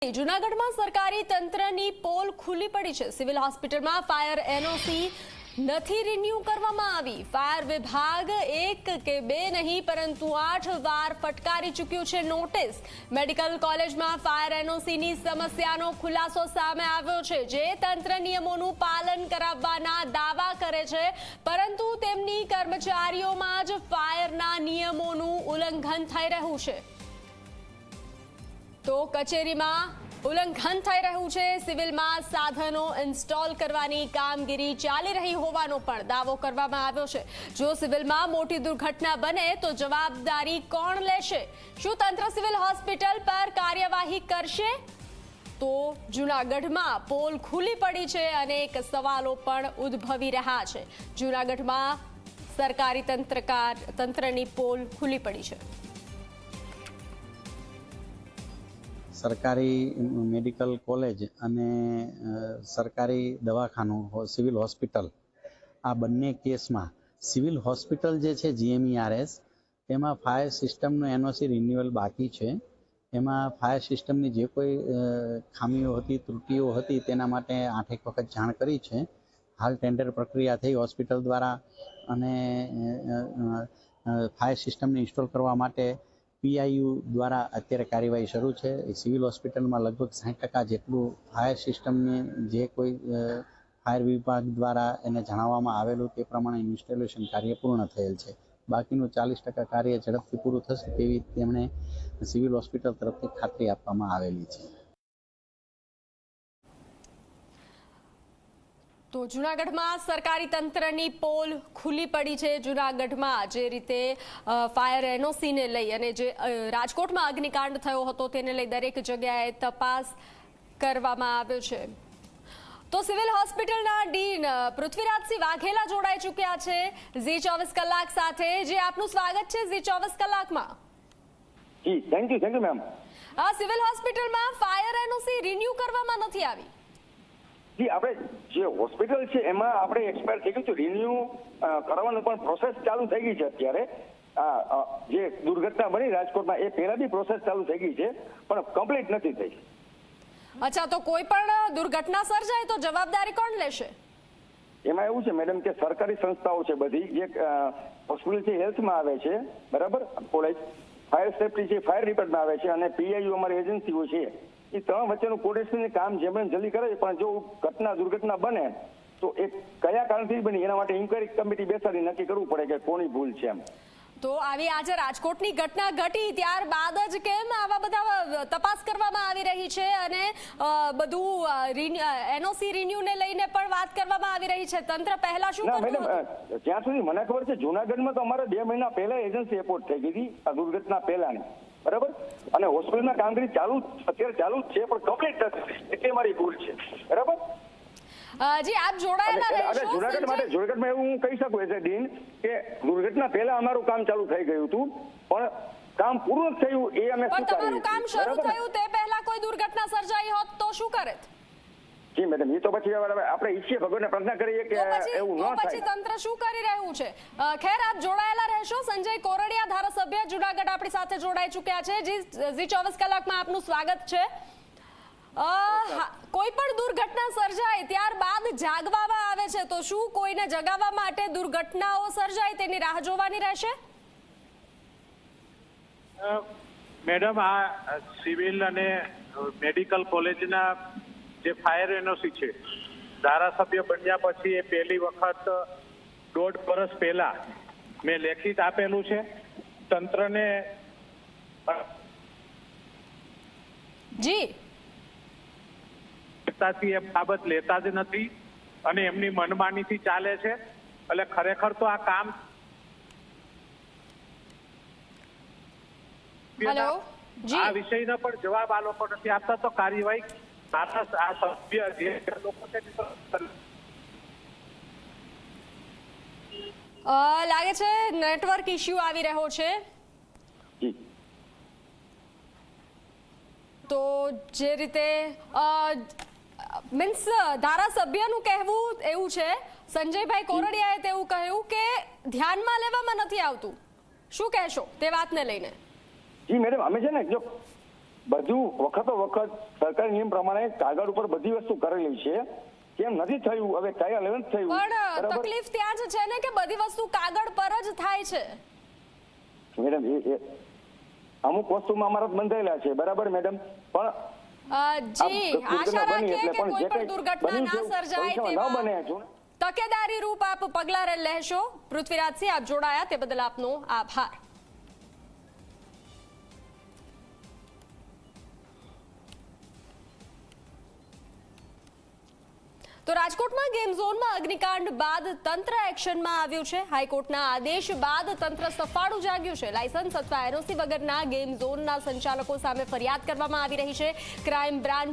જૂનાગઢમાં સરકારી તંત્રની પોલ ખુલ્લી પડી છે। સિવિલ હોસ્પિટલમાં ફાયર એનઓસી નથી રિન્યુ કરવામાં આવી। ફાયર વિભાગ એક કે બે નહીં પરંતુ 8 વાર ફટકારી ચૂક્યું છે નોટિસ। મેડિકલ કોલેજમાં ફાયર એનઓસીની સમસ્યાનો ખુલાસો સામે આવ્યો છે, જે તંત્ર નિયમોનું પાલન કરાવવાના દાવા કરે છે, પરંતુ તેમની કર્મચારીઓમાં જ ફાયરના નિયમોનું ઉલ્લંઘન થઈ રહ્યું છે। તો કચેરીમાં ઉલ્લંઘન થઈ રહ્યું છે। સિવિલમાં સાધનો ઇન્સ્ટોલ કરવાની કામગીરી ચાલી રહી હોવાનો પણ દાવો કરવામાં આવ્યો છે। જો સિવિલમાં મોટી દુર્ઘટના બને તો જવાબદારી કોણ લેશે? શું તંત્ર સિવિલ હોસ્પિટલ પર કાર્યવાહી કરશે? તો જૂનાગઢમાં પોલ ખુલ્લી પડી છે, અનેક સવાલો પણ ઉદ્ભવી રહ્યા છે। જૂનાગઢમાં સરકારી તંત્રની પોલ ખુલ્લી પડી છે। સરકારી મેડિકલ કોલેજ અને સરકારી દવાખાનું સિવિલ હોસ્પિટલ આ બંને કેસમાં સિવિલ હોસ્પિટલ જે છે GMERS તેમાં ફાયર સિસ્ટમનું એનઓસી રિન્યુઅલ બાકી છે। એમાં ફાયર સિસ્ટમની જે કોઈ ખામીઓ હતી, ત્રુટીઓ હતી તેના માટે 8 વખત જાણ કરી છે। હાલ ટેન્ડર પ્રક્રિયા થઈ હોસ્પિટલ દ્વારા અને ફાયર સિસ્ટમને ઇન્સ્ટોલ કરવા માટે PIU દ્વારા અત્યારે કાર્યવાહી શરૂ છે। સિવિલ હોસ્પિટલમાં લગભગ 60% જેટલું ફાયર સિસ્ટમની જે કોઈ ફાયર વિભાગ દ્વારા એને જણાવવામાં આવેલું તે પ્રમાણે ઇન્સ્ટોલેશન કાર્ય પૂર્ણ થયેલ છે। બાકીનું 40% કાર્ય ઝડપથી પૂરું થશે તેવી તેમણે સિવિલ હોસ્પિટલ તરફથી ખાતરી આપવામાં આવેલી છે। તો જૂનાગઢમાં સરકારી તંત્રની પોલ ખુલ્લી પડી છે। જૂનાગઢમાં જે રીતે ફાયર એનઓસીને લઈ અને જે રાજકોટમાં અગ્નિકાંડ થયો હતો તેને લઈ દરેક જગ્યાએ તપાસ કરવામાં આવ્યો છે। તો સિવિલ હોસ્પિટલના ડીન પૃથ્વીરાજસિંહ વાઘેલા જોડાઈ ચૂક્યા છે ઝી24 કલાક સાથે। જે આપનું સ્વાગત છે ઝી24 કલાકમાં। જી થેન્ક યુ મેમ। આ સિવિલ હોસ્પિટલમાં ફાયર એનઓસી રિન્યુ કરવામાં નથી આવી। જી આપણે જે હોસ્પિટલ છે એમાં આપણે એક્સપાયર થઈ ગયું છે, રિન્યુ કરવાનું પણ પ્રોસેસ ચાલુ થઈ ગઈ છે। અત્યારે જે દુર્ઘટના બની રાજકોટમાં એ પહેલા બી પ્રોસેસ ચાલુ થઈ ગઈ છે પણ કમ્પ્લીટ નથી થઈ। અચ્છા, તો કોઈ પણ દુર્ઘટના સર્જાય તો જવાબદારી કોણ લેશે? એમાં એવું છે મેડમ કે સરકારી સંસ્થાઓ છે બધી, જે હોસ્પિટલ છે હેલ્થમાં આવે છે, બરાબર, કોલેજ ફાયર સેફ્ટી છે ફાયર ડિપાર્ટમેન્ટ આવે છે, અને PIU અમારી એજન્સીઓ છે, એ ત્રણ વચ્ચેનું કોર્ડિનેશન કામ જેમ જલ્દી કરે છે। પણ જો દુર્ઘટના બને તો એ કયા કારણથી બની એના માટે ઇન્ક્વાયરી કમિટી બેસાડી નક્કી કરવું પડે કે કોની ભૂલ છે એમ। તો આવી આજે રાજકોટની ઘટના ઘટી ત્યારબાદ જ કેમ આવા બધા તપાસ કરવામાં આવી રહી છે અને બધું એનઓસી રિન્યુને લઈને પણ વાત કરવામાં આવી રહી છે? તંત્ર પહેલા શું કરતું હતું? મેડમ, જ્યાં સુધી મને ખબર છે જૂનાગઢમાં તો અમારે 2 મહિના પહેલા એજન્સી એપોર્ટ થઈ ગઈ હતી આ દુર્ઘટના પહેલાની, બરાબર, અને હોસ્પિટલમાં કામગીરી અત્યારે ચાલુ જ છે પણ કમ્પ્લીટ નથી, એટલે મારી ભૂલ છે, બરાબર। જી આપ જોડાયેલા રહેશો જૂનાગઢમાં એવું હું કહી શકું એઝ એ ડીન કે દુર્ઘટના પહેલા અમારું કામ ચાલુ થઈ ગયું હતું પણ કામ પૂરું થયું એ અમે પણ તમારું કામ શરૂ થયું તે પહેલા કોઈ દુર્ઘટના સર્જાઈ હોત તો શું કરત? જી મેડમ, એ તો પછી આપણે ઈચ્છીએ ભગવાનને પ્રાર્થના કરીએ કે એવું ન થાય। પછી તંત્ર શું કરી રહ્યું છે? ખેર, આપ જોડાયેલા રહેશો। સંજય કોરડિયા ધારાસભ્ય જૂનાગઢ આપણી સાથે જોડાઈ ચૂક્યા છે। ઝી24 કલાકમાં આપનું સ્વાગત છે। કોઈ પણ દુર્ઘટના સર્જાય ત્યારબાદ જાગવામાં આવે છે, તો શું કોઈને જગાવવા માટે દુર્ઘટનાઓ સર્જાય તેની રાહ જોવાની રહેશે? મેડમ, આ સિવિલ અને મેડિકલ કોલેજના જે ફાયર એનઓસી છે, ધારાસભ્ય બન્યા પછી એ પહેલી વખત 1.5 વર્ષ પહેલા મેં લેખિત આપેલું છે તંત્રને। જી એ બાબત લેતા જ નથી અને એમની મનમાનીથી ચાલે છે, એટલે ખરેખર તો આ કામ આ વિષયનો પણ જવાબ આ લોકો નથી આપતા, તો કાર્યવાહી આ સભ્ય જે લોકો લાગે છે નેટવર્ક ઇશ્યુ આવી રહ્યો છે। તો જે રીતે મીન્સ ધારાસભ્યનું કહેવું એવું છે, સંજયભાઈ કોરડિયાએ તેવું કહ્યું કે ધ્યાનમાં લેવામાં નથી આવતું। શું કહેશો તે વાતને લઈને? જી મેડમ, અમે છે ને જો બધું વખતો વખત સરકારી નિયમ પ્રમાણે કાગળ ઉપર બધી વસ્તુ કરેલી છે, કેમ નથી થયું હવે કયા લેવલ થયું? પણ બરાબર? તકલીફ ત્યાં જ છે ને કે બધી વસ્તુ કાગળ પર જ થાય છે. મેડમ એ અમુક વસ્તુમાં અમારા બંધાયેલા છે, બરાબર મેડમ, પણ જી આશા રાખીએ કે કોઈ જે પણ કંઈ દુર્ઘટના બન્યું ના છે, સર્જાય ભવિષ્યમાં ન તેવા બને જો તકેદારી રૂપ આપ પગલા લેશો. પૃથ્વીરાજસિંહ, આપ જોડાયા તે બદલ આપનો આભાર. તો રાજકોટમાં ગેમ ઝોનમાં અગ્નિકાંડ બાદ તંત્ર એક્શનમાં આવ્યું છે. હાઈકોર્ટના આદેશ બાદ તંત્ર સફાળું જાગ્યું છે. લાયસન્સ અથવા એનઓસી વગરના ગેમ ઝોનના સંચાલકો સામે ફરિયાદ કરવામાં આવી રહી છે. Crime branch